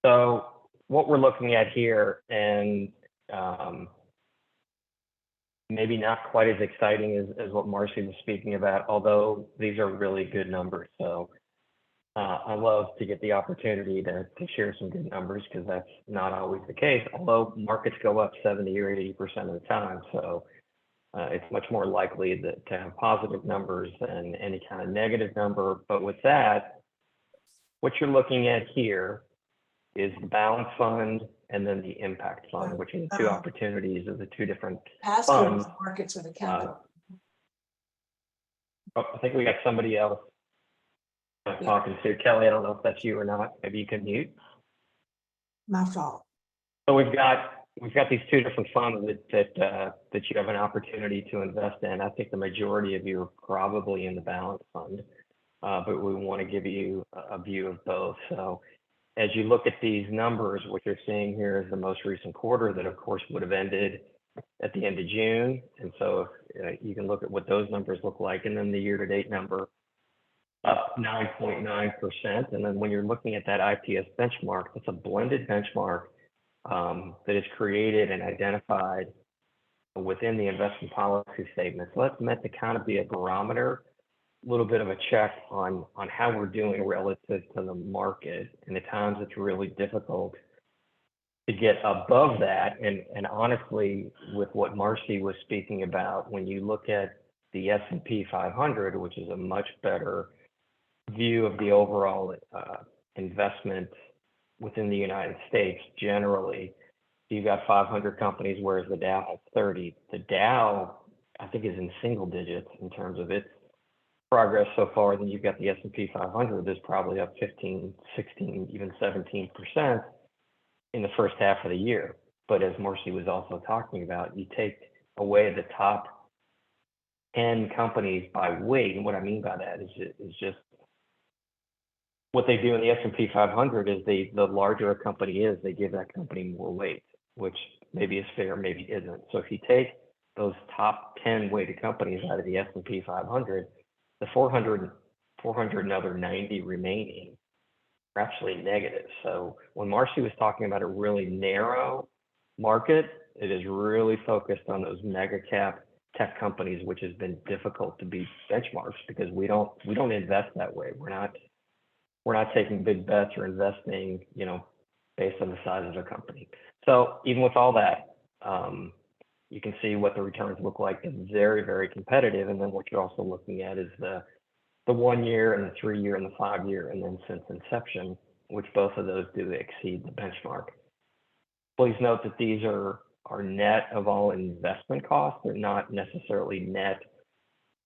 So what we're looking at here, and um, maybe not quite as exciting as what Marcy was speaking about, although these are really good numbers. So I love to get the opportunity to share some good numbers because that's not always the case, although markets go up 70 or 80% of the time. So it's much more likely to have positive numbers than any kind of negative number. But with that, what you're looking at here is the balance fund and then the impact fund, which are the two opportunities of the two different funds. Markets with a capital. I think we got somebody else talking to. Kelly, I don't know if that's you or not. Maybe you can mute. My fault. So we've got these two different funds that you have an opportunity to invest in. I think the majority of you are probably in the balance fund, but we want to give you a view of both. So as you look at these numbers, what you're seeing here is the most recent quarter that, of course, would have ended at the end of June. And so if, you can look at what those numbers look like, and then the year-to-date number up 9.9%. And then when you're looking at that IPS benchmark, that's a blended benchmark that is created and identified within the investment policy statement. So that's meant to kind of be a barometer, a little bit of a check on how we're doing relative to the market. And at times it's really difficult to get above that. And honestly, with what Marcy was speaking about, when you look at the S&P 500, which is a much better view of the overall investment within the United States generally, you've got 500 companies, whereas the Dow has 30. The Dow, I think, is in single digits in terms of its progress so far. Then you've got the S&P 500 that's probably up 15, 16, even 17% in the first half of the year. But as Marcy was also talking about, you take away the top 10 companies by weight. And what I mean by that is just what they do in the S&P 500 is the larger a company is, they give that company more weight, which maybe is fair, maybe isn't. So if you take those top 10 weighted companies out of the S&P 500, the 400 and other 90 remaining are actually negative. So when Marcy was talking about a really narrow market, it is really focused on those mega cap tech companies, which has been difficult to beat benchmarks because we don't invest that way. We're not taking big bets or investing, based on the size of the company. So even with all that, you can see what the returns look like. It's very, very competitive. And then what you're also looking at is the 1 year and the 3 year and the 5 year, and then since inception, which both of those do exceed the benchmark. Please note that these are net of all investment costs. They're not necessarily net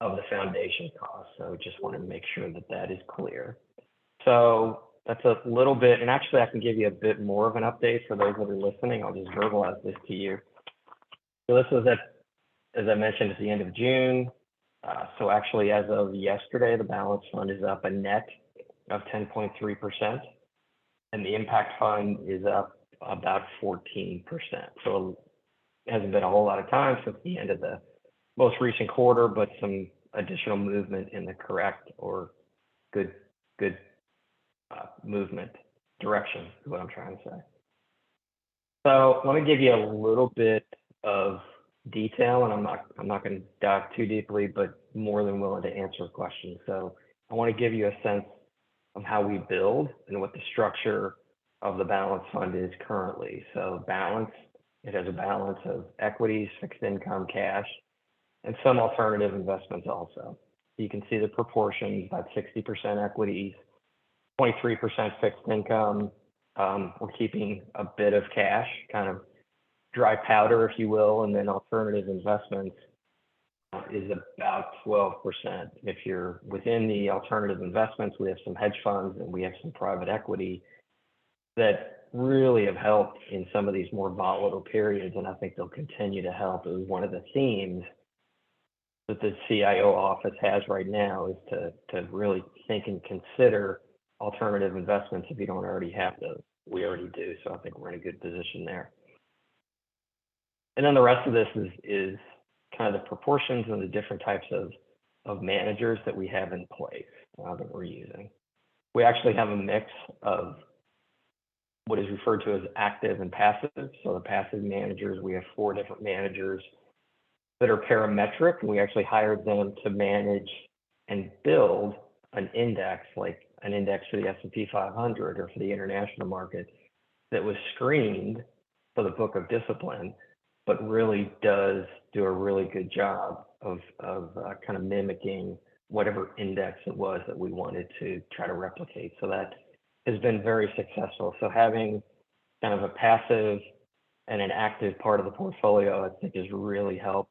of the foundation costs. So just want to make sure that is clear. So that's a little bit, and actually I can give you a bit more of an update for those that are listening. I'll just verbalize this to you. So this was as I mentioned, at the end of June. So actually, as of yesterday, the balance fund is up a net of 10.3%, and the impact fund is up about 14%. So it hasn't been a whole lot of time since the end of the most recent quarter, but some additional movement in the correct or good movement direction is what I'm trying to say. So let me give you a little bit of detail, and I'm not going to dive too deeply, but more than willing to answer questions. So I want to give you a sense of how we build and what the structure of the balance fund is currently. So it has a balance of equities, fixed income, cash, and some alternative investments also. You can see the proportions, about 60% equities, 23% fixed income. We're keeping a bit of cash, kind of dry powder, if you will, and then alternative investments is about 12%. If you're within the alternative investments, we have some hedge funds and we have some private equity that really have helped in some of these more volatile periods, and I think they'll continue to help. It was one of the themes that the CIO office has right now is to really think and consider alternative investments if you don't already have those. We already do, so I think we're in a good position there. And then the rest of this is kind of the proportions and the different types of managers that we have in place that we're using. We actually have a mix of what is referred to as active and passive. So the passive managers, we have 4 different managers that are parametric, and we actually hired them to manage and build an index, like an index for the S&P 500 or for the international market, that was screened for the book of discipline, but really does do a really good job of kind of mimicking whatever index it was that we wanted to try to replicate. So that has been very successful. So having kind of a passive and an active part of the portfolio, I think, has really helped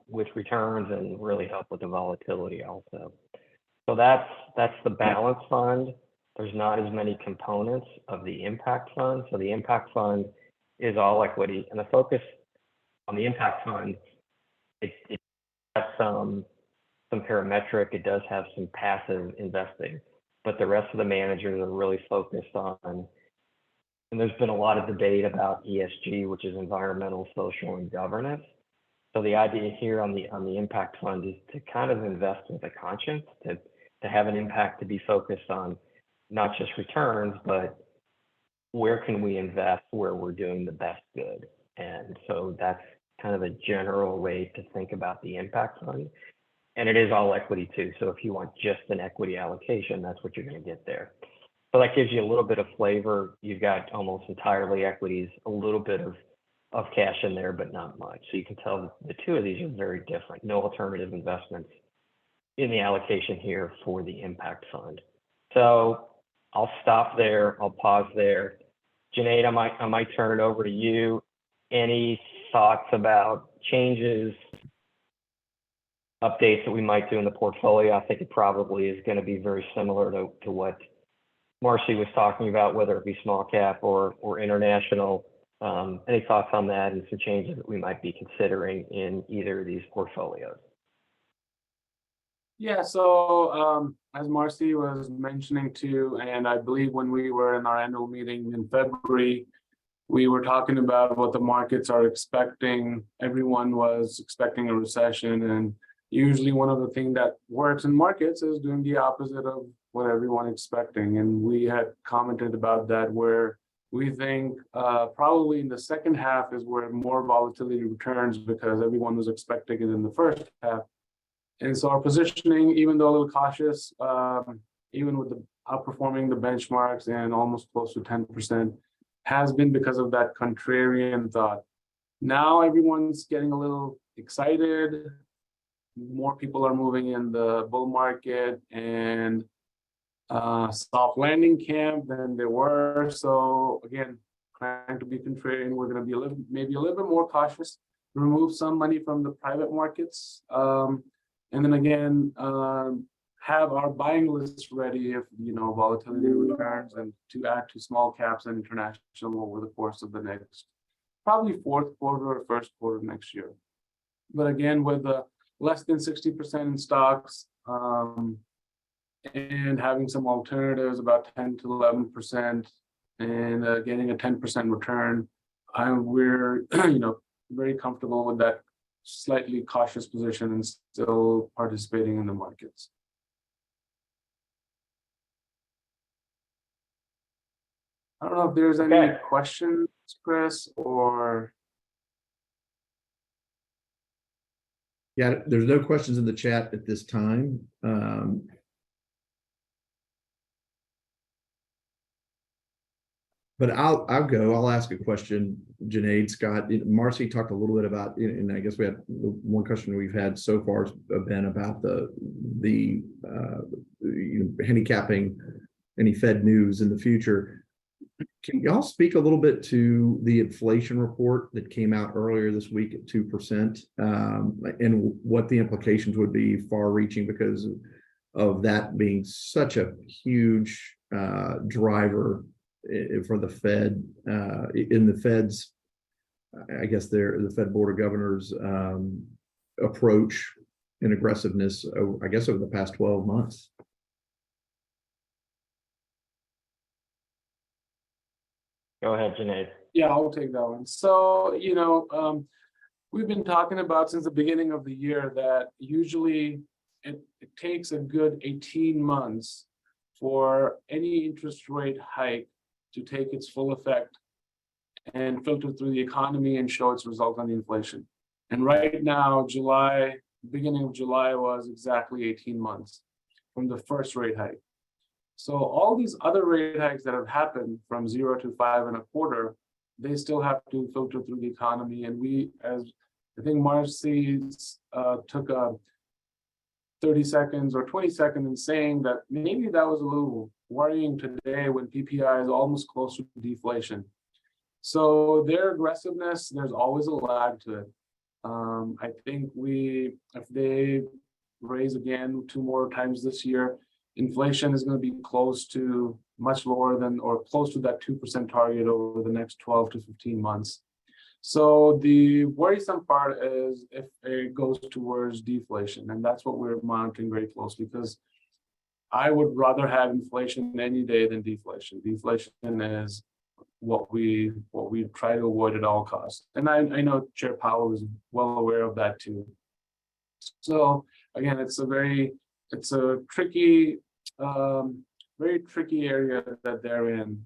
with returns and really helped with the volatility also. So that's the balance fund. There's not as many components of the impact fund. So the impact fund is all equity, and the focus on the impact fund, it has some parametric, it does have some passive investing, but the rest of the managers are really focused on, and there's been a lot of debate about ESG, which is environmental, social, and governance. So the idea here on the impact fund is to kind of invest with a conscience, to have an impact, to be focused on not just returns, but where can we invest where we're doing the best good. And so that's kind of a general way to think about the impact fund. And it is all equity too. So if you want just an equity allocation, that's what you're going to get there. So that gives you a little bit of flavor. You've got almost entirely equities, a little bit of cash in there, but not much. So you can tell the 2 of these are very different. No alternative investments in the allocation here for the impact fund. So I'll stop there. I'll pause there. Junaid, I might turn it over to you. Any thoughts about changes, updates that we might do in the portfolio? I think it probably is going to be very similar to what Marcy was talking about, whether it be small cap or international. Any thoughts on that and some changes that we might be considering in either of these portfolios? Yeah, so as Marcy was mentioning too, and I believe when we were in our annual meeting in February, we were talking about what the markets are expecting. Everyone was expecting a recession, and usually one of the things that works in markets is doing the opposite of what everyone expecting. And we had commented about that, where we think probably in the second half is where more volatility returns, because everyone was expecting it in the first half. And so our positioning, even though a little cautious, even with the outperforming the benchmarks and almost close to 10%, has been because of that contrarian thought. Now everyone's getting a little excited. More people are moving in the bull market and soft landing camp than there were. So again, trying to be contrarian, we're going to be maybe a little bit more cautious, remove some money from the private markets. And then again, have our buying list ready if volatility returns, and to add to small caps and international over the course of the next probably fourth quarter or first quarter next year. But again, with less than 60% in stocks, and having some alternatives about 10 to 11%, and getting a 10% return, we're very comfortable with that slightly cautious position and still participating in the markets. I don't know if there's any questions, Chris, or... Yeah, there's no questions in the chat at this time. But I'll ask a question, Junaid, Scott. Marcy talked a little bit about, and I guess we had one question we've had so far has been about the handicapping any Fed news in the future. Can y'all speak a little bit to the inflation report that came out earlier this week at 2%, and what the implications would be far-reaching because of that being such a huge driver for the Fed, in the Fed's, I guess the Fed Board of Governors approach and aggressiveness, I guess, over the past 12 months. Go ahead, Junaid. Yeah, I'll take that one. So, we've been talking about since the beginning of the year that usually it takes a good 18 months for any interest rate hike to take its full effect and filter through the economy and show its result on the inflation. And right now, beginning of July was exactly 18 months from the first rate hike. So all these other rate hikes that have happened from 0 to 5.25, they still have to filter through the economy. And we, as I think Marcy took a 30 seconds or 20 seconds in saying that maybe that was a little worrying today when PPI is almost close to deflation. So their aggressiveness, there's always a lag to it. I think if they raise again 2 more times this year, inflation is going to be much lower than, or close to that 2% target over the next 12 to 15 months. So the worrisome part is if it goes towards deflation, and that's what we're monitoring very closely, because I would rather have inflation any day than deflation. Deflation is what we try to avoid at all costs. And I know Chair Powell is well aware of that too. So again, it's a tricky, very tricky area that they're in,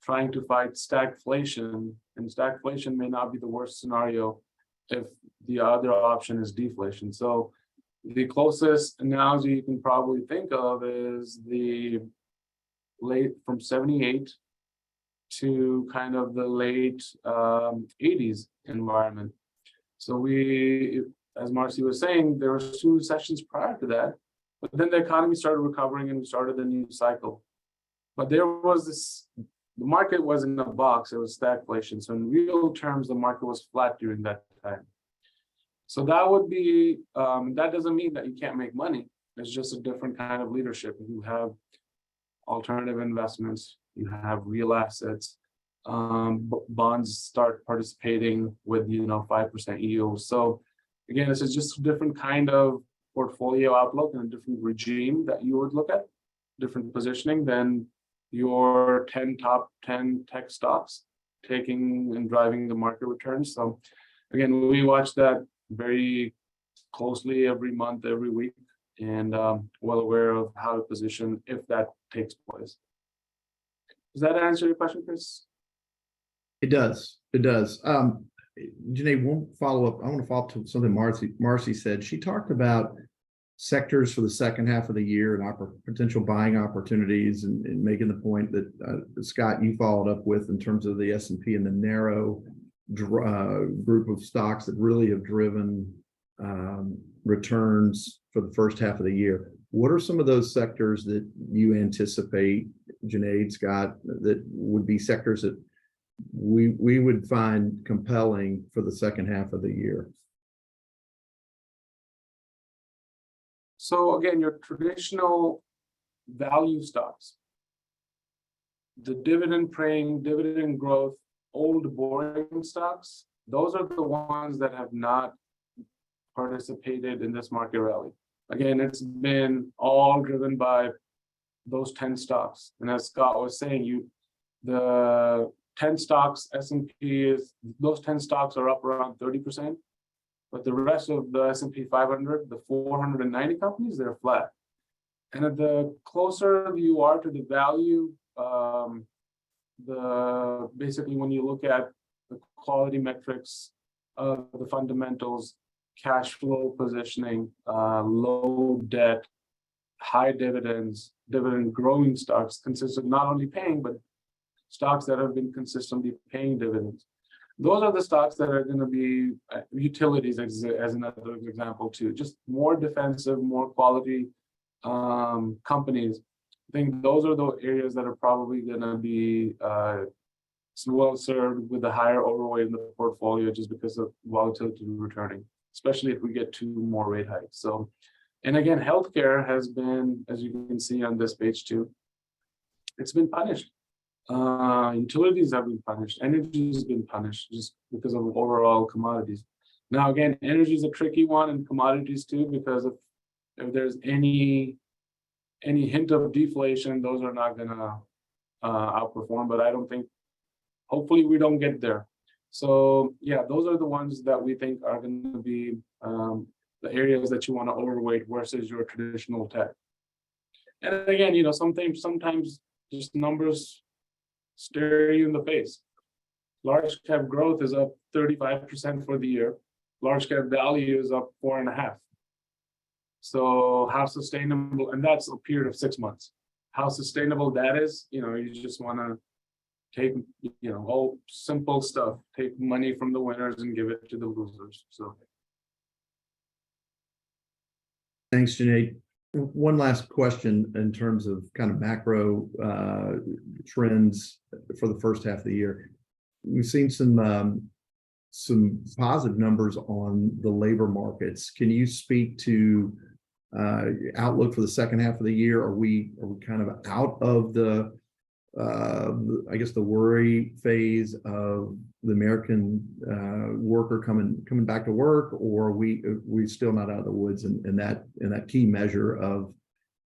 trying to fight stagflation, and stagflation may not be the worst scenario if the other option is deflation. So the closest analogy you can probably think of is the late from 78 to kind of the late 80s environment. So as Marcy was saying, there were 2 sessions prior to that, but then the economy started recovering and we started a new cycle. But there was the market was in a box, it was stagflation. So in real terms, the market was flat during that time. So that would be, that doesn't mean that you can't make money. It's just a different kind of leadership. You have alternative investments, you have real assets, bonds start participating with 5% yield. So again, this is just a different kind of portfolio outlook and a different regime that you would look at, different positioning than your top 10 tech stocks taking and driving the market returns. So again, we watch that very closely every month, every week, and well aware of how to position if that takes place. Does that answer your question, Chris? It does. It does. Junaid, one follow-up. I want to follow up to something Marcy said. She talked about sectors for the second half of the year and potential buying opportunities, and making the point that Scott, you followed up with in terms of the S&P and the narrow group of stocks that really have driven returns for the first half of the year. What are some of those sectors that you anticipate, Junaid, Scott, that would be sectors that we would find compelling for the second half of the year? So again, your traditional value stocks, the dividend praying, dividend growth, old boring stocks, those are the ones that have not participated in this market rally. Again, it's been all driven by those 10 stocks. And as Scott was saying, the 10 stocks, S&P those 10 stocks are up around 30%. But the rest of the S&P 500, the 490 companies, they're flat. And at the closer you are to the value, basically when you look at the quality metrics of the fundamentals, cash flow positioning, low debt, high dividends, dividend growing stocks consists of not only paying, but stocks that have been consistently paying dividends. Those are the stocks that are going to be utilities, as another example too, just more defensive, more quality companies. I think those are the areas that are probably going to be well served with a higher overweight in the portfolio, just because of volatility returning, especially if we get 2 more rate hikes. So, and again, healthcare has been, as you can see on this page too, it's been punished. Utilities have been punished. Energy has been punished just because of overall commodities. Now, again, energy is a tricky one, and commodities too, because if there's any hint of deflation, those are not going to outperform. But I don't think, hopefully, we don't get there. So yeah, those are the ones that we think are going to be the areas that you want to overweight versus your traditional tech. And again, sometimes just numbers stare you in the face. Large cap growth is up 35% for the year. Large cap value is up 4.5%. So how sustainable, and that's a period of 6 months. How sustainable that is, you just want to take, all simple stuff, take money from the winners and give it to the losers. So. Thanks, Junaid. One last question in terms of kind of macro trends for the first half of the year. We've seen some positive numbers on the labor markets. Can you speak to outlook for the second half of the year? Are we kind of out of the I guess the worry phase of the American worker coming back to work, or are we still not out of the woods in that key measure of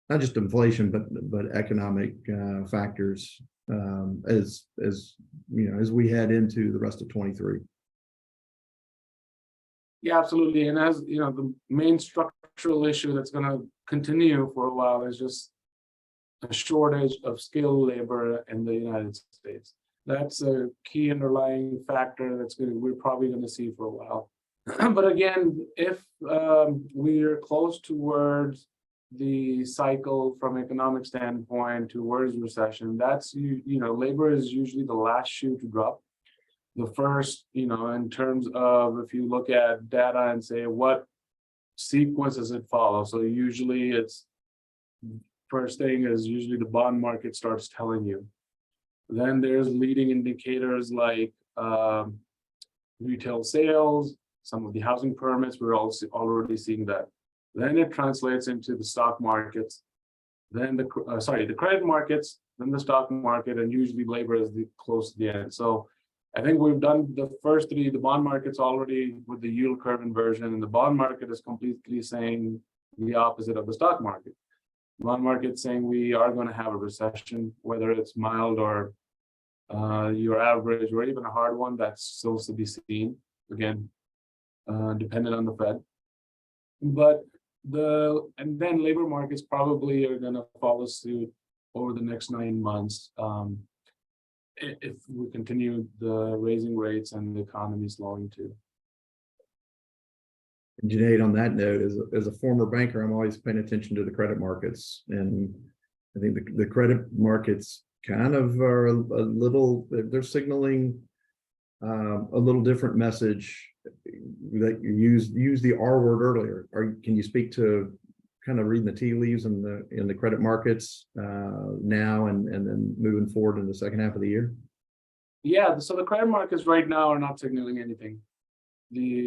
not just inflation but economic factors as we head into the rest of 23? Yeah, absolutely. And as the main structural issue that's going to continue for a while is just a shortage of skilled labor in the United States. That's a key underlying factor we're probably going to see for a while. But again, if we're close towards the cycle from economic standpoint towards recession, that's labor is usually the last shoe to drop. The first, in terms of if you look at data and say what sequence does it follow, so usually it's first thing is usually the bond market starts telling you. Then there's leading indicators like retail sales, some of the housing permits, we're also already seeing that. Then it translates into the stock markets, then the credit markets, then the stock market, and usually labor is close to the end. So I think we've done the first three, the bond market's already with the yield curve inversion, and the bond market is completely saying the opposite of the stock market. Bond market saying we are going to have a recession, whether it's mild or your average or even a hard one, that's still to be seen. Again, dependent on the Fed. But and then labor markets probably are going to follow suit over the next 9 months if we continue the raising rates and the economy slowing too. Junaid, on that note, as a former banker, I'm always paying attention to the credit markets, and I think the credit markets kind of are a little, they're signaling a little different message. That you use the R word earlier. Can you speak to kind of reading the tea leaves in the credit markets now and then moving forward in the second half of the year? Yeah, so the credit markets right now are not signaling anything.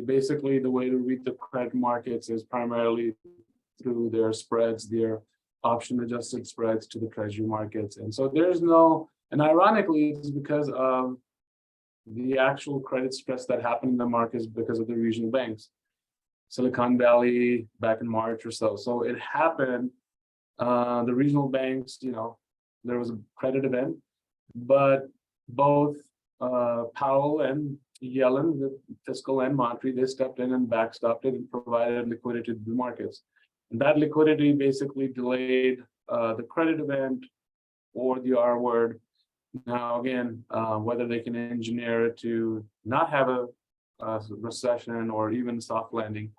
Basically the way to read the credit markets is primarily through their spreads, their option adjusted spreads to the treasury markets. And so there's no, and ironically, it's because of the actual credit stress that happened in the markets because of the regional banks. Silicon Valley back in March or so. So it happened, the regional banks, there was a credit event, but both Powell and Yellen, the fiscal and monetary, they stepped in and backstopped it and provided liquidity to the markets. And that liquidity basically delayed the credit event or the R word. Now, again, whether they can engineer it to not have a recession or even soft landing,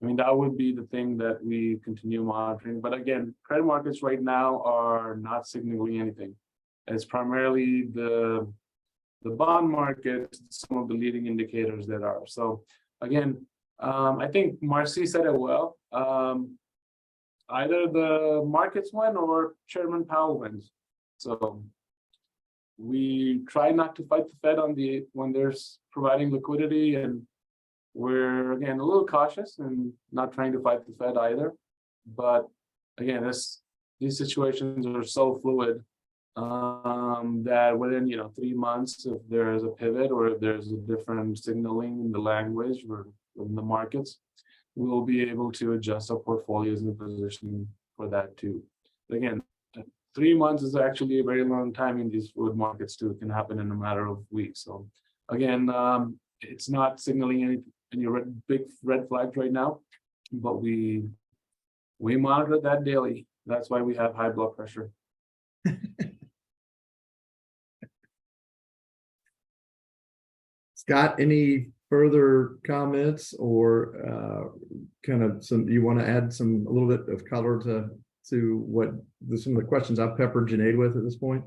I mean, that would be the thing that we continue monitoring. But again, credit markets right now are not signaling anything. It's primarily the bond market, some of the leading indicators that are. So again, I think Marcy said it well. Either the markets win or Chairman Powell wins. So we try not to fight the Fed when they're providing liquidity, and we're again a little cautious and not trying to fight the Fed either. But again, these situations are so fluid that within 3 months, if there's a pivot or if there's a different signaling in the language or in the markets, we'll be able to adjust our portfolios and positioning for that too. But again, 3 months is actually a very long time in these fluid markets too. It can happen in a matter of weeks. So again, it's not signaling any big red flags right now, but we monitor that daily. That's why we have high blood pressure. Scott, any further comments or kind of you want to add a little bit of color to what some of the questions I've peppered Junaid with at this point?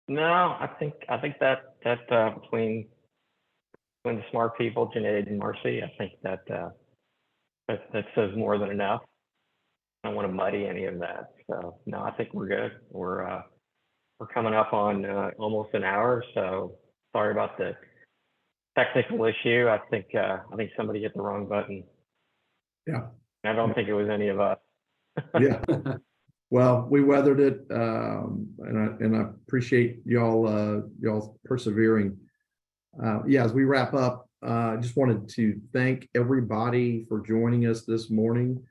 No, I think that between the smart people, Junaid and Marcy, I think that says more than enough. I don't want to muddy any of that. So no, I think we're good. We're coming up on almost an hour, so sorry about the technical issue. I think somebody hit the wrong button. Yeah. And I don't think it was any of us. Yeah. Well, we weathered it, and I appreciate y'all persevering. Yeah, as we wrap up, I just wanted to thank everybody for joining us this morning.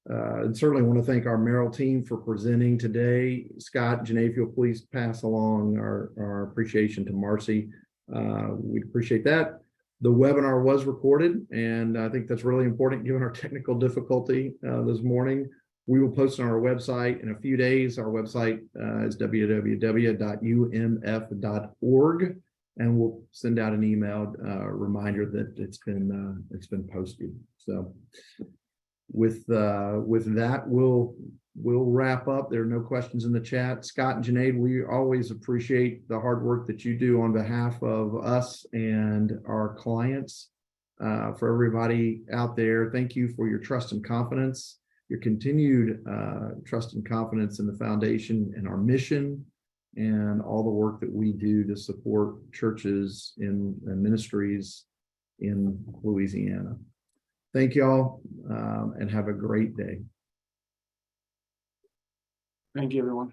And certainly want to thank our Merrill team for presenting today. Scott, Junaid, if you'll please pass along our appreciation to Marcy. We'd appreciate that. The webinar was recorded, and I think that's really important given our technical difficulty this morning. We will post on our website in a few days. Our website is www.umf.org, and we'll send out an email reminder that it's been posted. So with that, we'll wrap up. There are no questions in the chat. Scott and Junaid, we always appreciate the hard work that you do on behalf of us and our clients. For everybody out there, thank you for your trust and confidence, your continued trust and confidence in the foundation and our mission, and all the work that we do to support churches and ministries in Louisiana. Thank you all, and have a great day. Thank you, everyone.